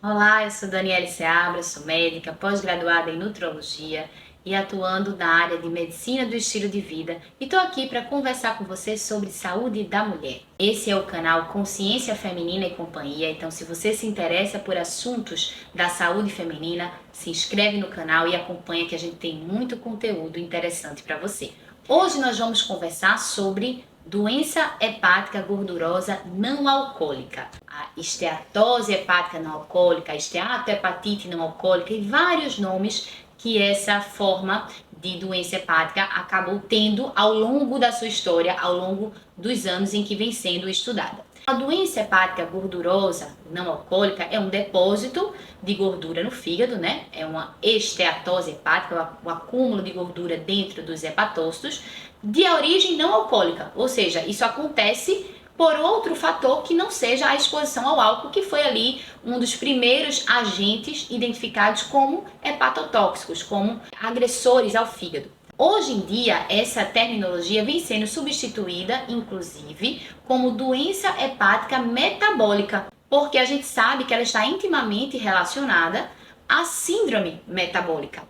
Olá, eu sou Daniele Seabra, sou médica, pós-graduada em nutrologia e atuando na área de medicina do estilo de vida e estou aqui para conversar com você sobre saúde da mulher. Esse é o canal Consciência Feminina e Companhia, então se você se interessa por assuntos da saúde feminina, se inscreve no canal e acompanha que a gente tem muito conteúdo interessante para você. Hoje nós vamos conversar sobre doença hepática gordurosa não alcoólica, a esteatose hepática não alcoólica, a esteatohepatite não alcoólica e vários nomes que essa forma de doença hepática acabou tendo ao longo da sua história, ao longo dos anos em que vem sendo estudada. A doença hepática gordurosa não alcoólica é um depósito de gordura no fígado, né? É uma esteatose hepática, o acúmulo de gordura dentro dos hepatócitos de origem não alcoólica, ou seja, isso acontece por outro fator que não seja a exposição ao álcool, que foi ali um dos primeiros agentes identificados como hepatotóxicos, como agressores ao fígado. Hoje em dia, essa terminologia vem sendo substituída, inclusive, como doença hepática metabólica, porque a gente sabe que ela está intimamente relacionada à síndrome metabólica.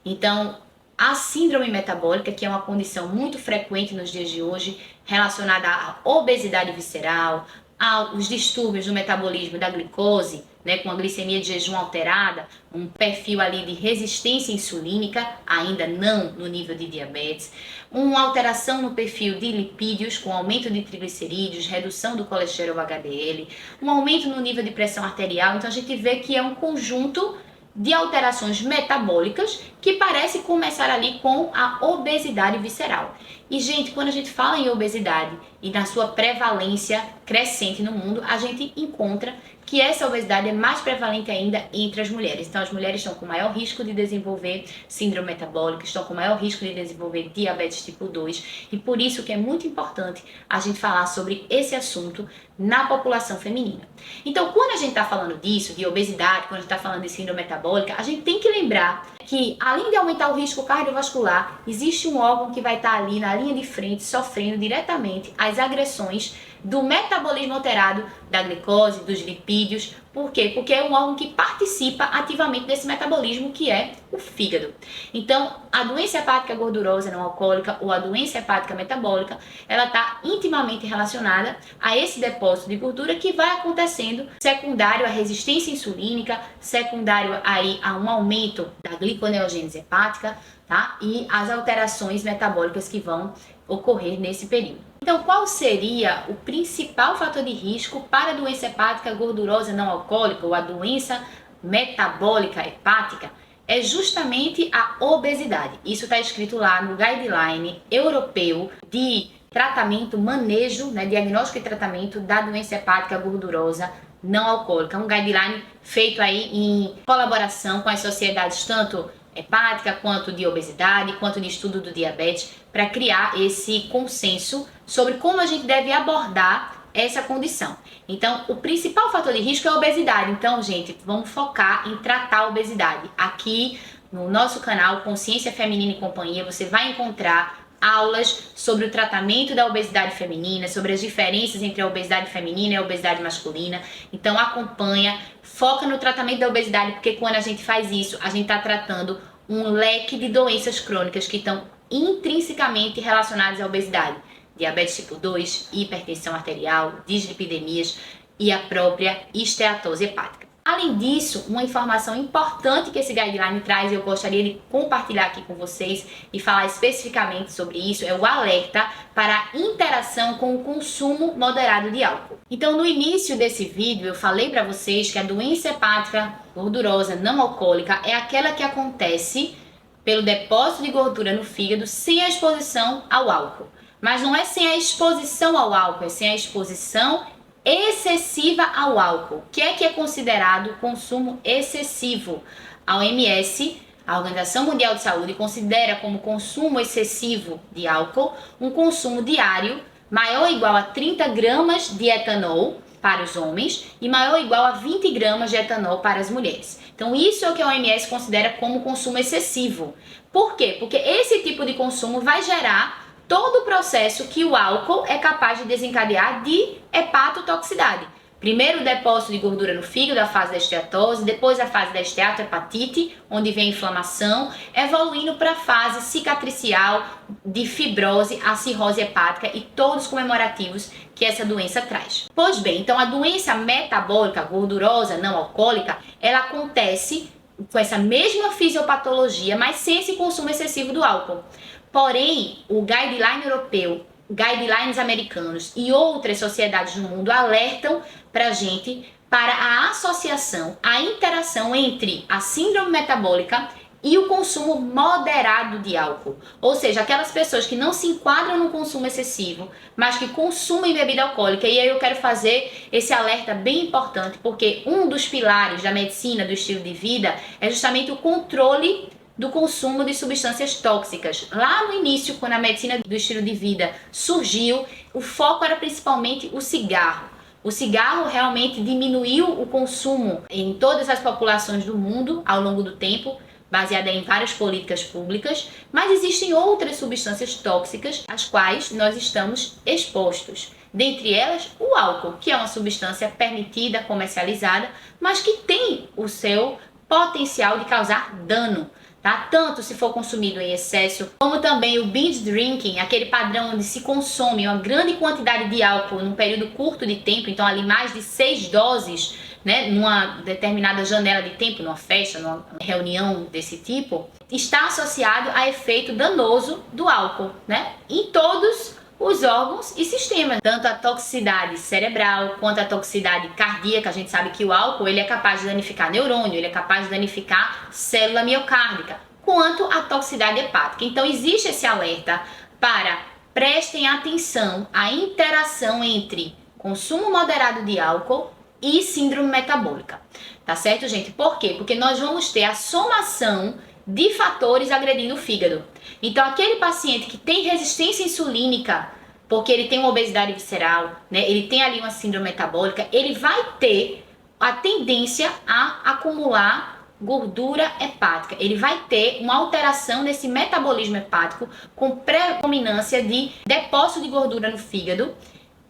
Então, a síndrome metabólica, que é uma condição muito frequente nos dias de hoje, relacionada à obesidade visceral, aos distúrbios do metabolismo da glicose, né, com a glicemia de jejum alterada, um perfil ali de resistência insulínica, ainda não no nível de diabetes, uma alteração no perfil de lipídios, com aumento de triglicerídeos, redução do colesterol HDL, um aumento no nível de pressão arterial. Então a gente vê que é um conjunto de alterações metabólicas que parece começar ali com a obesidade visceral. E, gente, quando a gente fala em obesidade e na sua prevalência crescente no mundo, a gente encontra que essa obesidade é mais prevalente ainda entre as mulheres. Então, as mulheres estão com maior risco de desenvolver síndrome metabólica, estão com maior risco de desenvolver diabetes tipo 2, e por isso que é muito importante a gente falar sobre esse assunto na população feminina. Então, quando a gente está falando disso, de obesidade, quando a gente está falando de síndrome metabólica, a gente tem que lembrar que, além de aumentar o risco cardiovascular, existe um órgão que vai estar ali na linha de frente, sofrendo diretamente as agressões do metabolismo alterado da glicose, dos lipídios. Por quê? Porque é um órgão que participa ativamente desse metabolismo, que é o fígado. Então, a doença hepática gordurosa não alcoólica ou a doença hepática metabólica, ela está intimamente relacionada a esse depósito de gordura que vai acontecendo secundário à resistência insulínica, secundário aí a um aumento da gliconeogênese hepática, tá? E as alterações metabólicas que vão ocorrer nesse período. Então, qual seria o principal fator de risco para a doença hepática gordurosa não alcoólica ou a doença metabólica hepática? É justamente a obesidade. Isso está escrito lá no Guideline Europeu de Tratamento, Manejo, né, Diagnóstico e Tratamento da Doença Hepática Gordurosa não alcoólica. Um guideline feito aí em colaboração com as sociedades tanto hepática, quanto de obesidade, quanto de estudo do diabetes, para criar esse consenso sobre como a gente deve abordar essa condição. Então, o principal fator de risco é a obesidade. Então, gente, vamos focar em tratar a obesidade. Aqui no nosso canal Consciência Feminina e Companhia, você vai encontrar aulas sobre o tratamento da obesidade feminina, sobre as diferenças entre a obesidade feminina e a obesidade masculina. Então acompanha, foca no tratamento da obesidade, porque quando a gente faz isso, a gente está tratando um leque de doenças crônicas que estão intrinsecamente relacionadas à obesidade. Diabetes tipo 2, hipertensão arterial, dislipidemias e a própria esteatose hepática. Além disso, uma informação importante que esse guideline traz e eu gostaria de compartilhar aqui com vocês e falar especificamente sobre isso é o alerta para a interação com o consumo moderado de álcool. Então, no início desse vídeo, eu falei para vocês que a doença hepática gordurosa não alcoólica é aquela que acontece pelo depósito de gordura no fígado sem a exposição ao álcool. Mas não é sem a exposição ao álcool, é sem a exposição excessiva ao álcool. O que é considerado consumo excessivo? A OMS, a Organização Mundial de Saúde, considera como consumo excessivo de álcool um consumo diário maior ou igual a 30 gramas de etanol para os homens e maior ou igual a 20 gramas de etanol para as mulheres. Então isso é o que a OMS considera como consumo excessivo. Por quê? Porque esse tipo de consumo vai gerar todo o processo que o álcool é capaz de desencadear de hepatotoxicidade. Primeiro o depósito de gordura no fígado, a fase da esteatose, depois a fase da esteatohepatite, onde vem a inflamação, evoluindo para a fase cicatricial de fibrose, a cirrose hepática e todos os comemorativos que essa doença traz. Pois bem, então a doença metabólica gordurosa não alcoólica, ela acontece com essa mesma fisiopatologia, mas sem esse consumo excessivo do álcool. Porém, o guideline europeu, guidelines americanos e outras sociedades do mundo alertam para a gente para a associação, a interação entre a síndrome metabólica e o consumo moderado de álcool. Ou seja, aquelas pessoas que não se enquadram no consumo excessivo, mas que consumem bebida alcoólica. E aí eu quero fazer esse alerta bem importante, porque um dos pilares da medicina do estilo de vida é justamente o controle do consumo de substâncias tóxicas. Lá no início, quando a medicina do estilo de vida surgiu, o foco era principalmente o cigarro. O cigarro realmente diminuiu o consumo em todas as populações do mundo ao longo do tempo, baseada em várias políticas públicas, mas existem outras substâncias tóxicas às quais nós estamos expostos. Dentre elas, o álcool, que é uma substância permitida, comercializada, mas que tem o seu potencial de causar dano. Tá? Tanto se for consumido em excesso, como também o binge drinking, aquele padrão onde se consome uma grande quantidade de álcool num período curto de tempo, então ali mais de 6 doses, né, numa determinada janela de tempo, numa festa, numa reunião desse tipo, está associado a efeito danoso do álcool, né, em todos os órgãos e sistemas, tanto a toxicidade cerebral quanto a toxicidade cardíaca. A gente sabe que o álcool ele é capaz de danificar neurônio, ele é capaz de danificar célula miocárdica, quanto a toxicidade hepática. Então existe esse alerta para prestem atenção à interação entre consumo moderado de álcool e síndrome metabólica, tá certo, gente? Por quê? Porque nós vamos ter a somação de fatores agredindo o fígado. Então, aquele paciente que tem resistência insulínica, porque ele tem uma obesidade visceral, né, ele tem ali uma síndrome metabólica, ele vai ter a tendência a acumular gordura hepática. Ele vai ter uma alteração desse metabolismo hepático com predominância de depósito de gordura no fígado.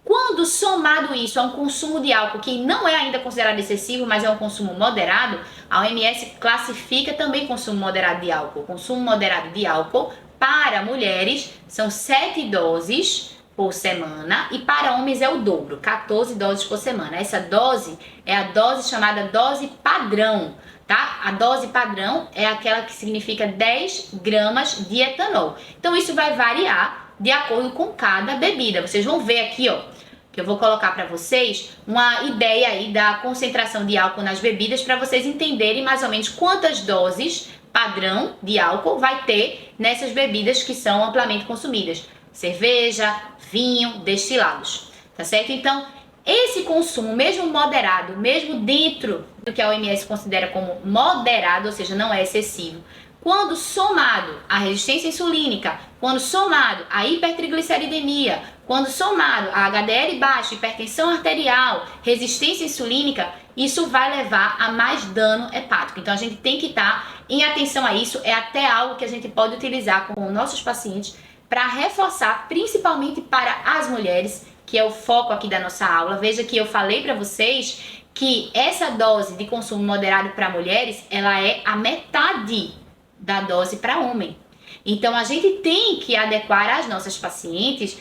Quando somado isso a um consumo de álcool que não é ainda considerado excessivo, mas é um consumo moderado, a OMS classifica também consumo moderado de álcool. O consumo moderado de álcool para mulheres são 7 doses por semana e para homens é o dobro, 14 doses por semana. Essa dose é a dose chamada dose padrão, tá? A dose padrão é aquela que significa 10 gramas de etanol. Então isso vai variar de acordo com cada bebida. Vocês vão ver aqui, ó, que eu vou colocar para vocês uma ideia aí da concentração de álcool nas bebidas para vocês entenderem mais ou menos quantas doses padrão de álcool vai ter nessas bebidas que são amplamente consumidas. Cerveja, vinho, destilados, tá certo? Então, esse consumo, mesmo moderado, mesmo dentro do que a OMS considera como moderado, ou seja, não é excessivo, quando somado à resistência insulínica, quando somado à hipertrigliceridemia, quando somado a HDL baixo, hipertensão arterial, resistência insulínica, isso vai levar a mais dano hepático. Então a gente tem que estar em atenção a isso, é até algo que a gente pode utilizar com nossos pacientes para reforçar, principalmente para as mulheres, que é o foco aqui da nossa aula. Veja que eu falei para vocês que essa dose de consumo moderado para mulheres, ela é a metade da dose para homem. Então a gente tem que adequar às nossas pacientes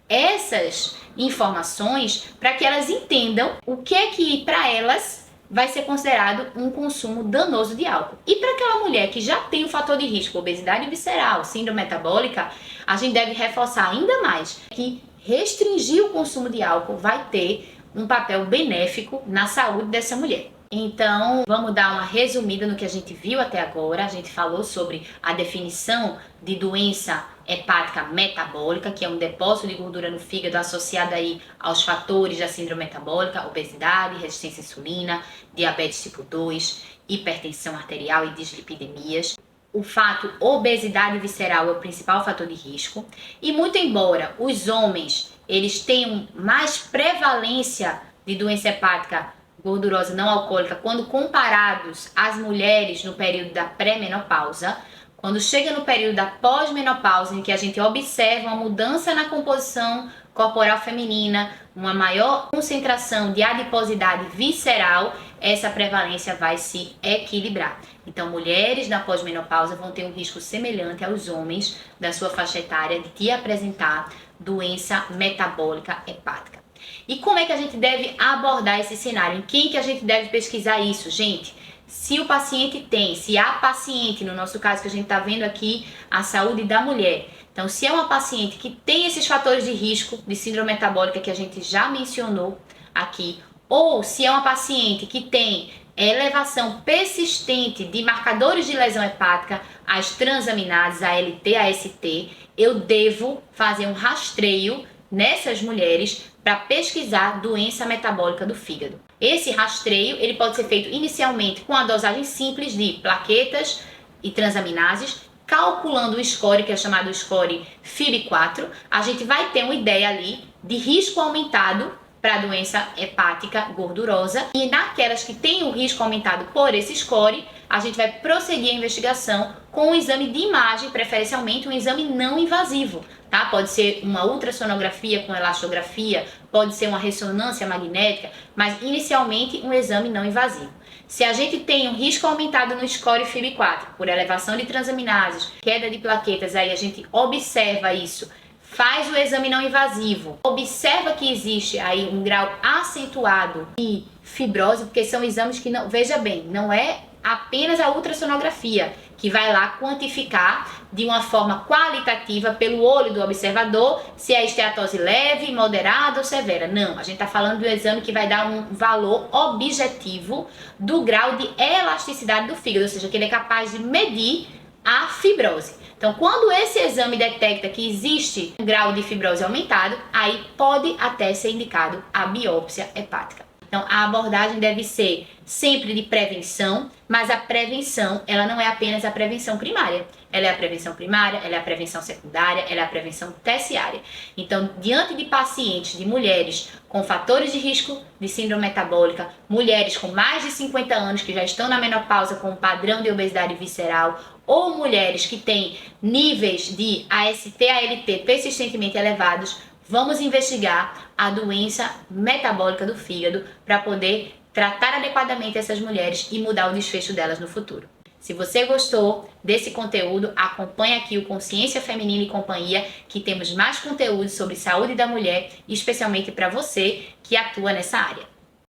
essas informações para que elas entendam o que é que para elas vai ser considerado um consumo danoso de álcool. E para aquela mulher que já tem o fator de risco, obesidade visceral, síndrome metabólica, a gente deve reforçar ainda mais que restringir o consumo de álcool vai ter um papel benéfico na saúde dessa mulher. Então, vamos dar uma resumida no que a gente viu até agora. A gente falou sobre a definição de doença hepática metabólica, que é um depósito de gordura no fígado associado aí aos fatores da síndrome metabólica, obesidade, resistência à insulina, diabetes tipo 2, hipertensão arterial e dislipidemias. O fato obesidade visceral é o principal fator de risco. E muito embora os homens eles tenham mais prevalência de doença hepática gordurosa não alcoólica quando comparados às mulheres no período da pré-menopausa, quando chega no período da pós-menopausa, em que a gente observa uma mudança na composição corporal feminina, uma maior concentração de adiposidade visceral, essa prevalência vai se equilibrar. Então, mulheres na pós-menopausa vão ter um risco semelhante aos homens da sua faixa etária de apresentar doença metabólica hepática. E como é que a gente deve abordar esse cenário? Em quem que a gente deve pesquisar isso, gente? Se o paciente tem, se há paciente, no nosso caso que a gente está vendo aqui, a saúde da mulher. Então, se é uma paciente que tem esses fatores de risco de síndrome metabólica que a gente já mencionou aqui, ou se é uma paciente que tem elevação persistente de marcadores de lesão hepática, as transaminases, ALT, AST, eu devo fazer um rastreio nessas mulheres para pesquisar doença metabólica do fígado. Esse rastreio ele pode ser feito inicialmente com a dosagem simples de plaquetas e transaminases, calculando o score, que é chamado score FIB4, a gente vai ter uma ideia ali de risco aumentado para a doença hepática gordurosa, e naquelas que têm o risco aumentado por esse score, a gente vai prosseguir a investigação com um exame de imagem, preferencialmente um exame não invasivo, tá? Pode ser uma ultrassonografia com elastografia, pode ser uma ressonância magnética, mas inicialmente um exame não invasivo. Se a gente tem um risco aumentado no score FIB4 por elevação de transaminases, queda de plaquetas, aí a gente observa isso, faz o exame não invasivo, observa que existe aí um grau acentuado de fibrose, porque são exames que não, veja bem, não é apenas a ultrassonografia que vai lá quantificar de uma forma qualitativa pelo olho do observador se é esteatose leve, moderada ou severa. Não, a gente está falando do exame que vai dar um valor objetivo do grau de elasticidade do fígado, ou seja, que ele é capaz de medir a fibrose. Então, quando esse exame detecta que existe um grau de fibrose aumentado, aí pode até ser indicado a biópsia hepática. Então, a abordagem deve ser sempre de prevenção, mas a prevenção, ela não é apenas a prevenção primária. Ela é a prevenção primária, ela é a prevenção secundária, ela é a prevenção terciária. Então, diante de pacientes, de mulheres com fatores de risco de síndrome metabólica, mulheres com mais de 50 anos que já estão na menopausa com um padrão de obesidade visceral, ou mulheres que têm níveis de AST, ALT persistentemente elevados, vamos investigar a doença metabólica do fígado para poder tratar adequadamente essas mulheres e mudar o desfecho delas no futuro. Se você gostou desse conteúdo, acompanhe aqui o Consciência Feminina e Companhia, que temos mais conteúdo sobre saúde da mulher, especialmente para você que atua nessa área.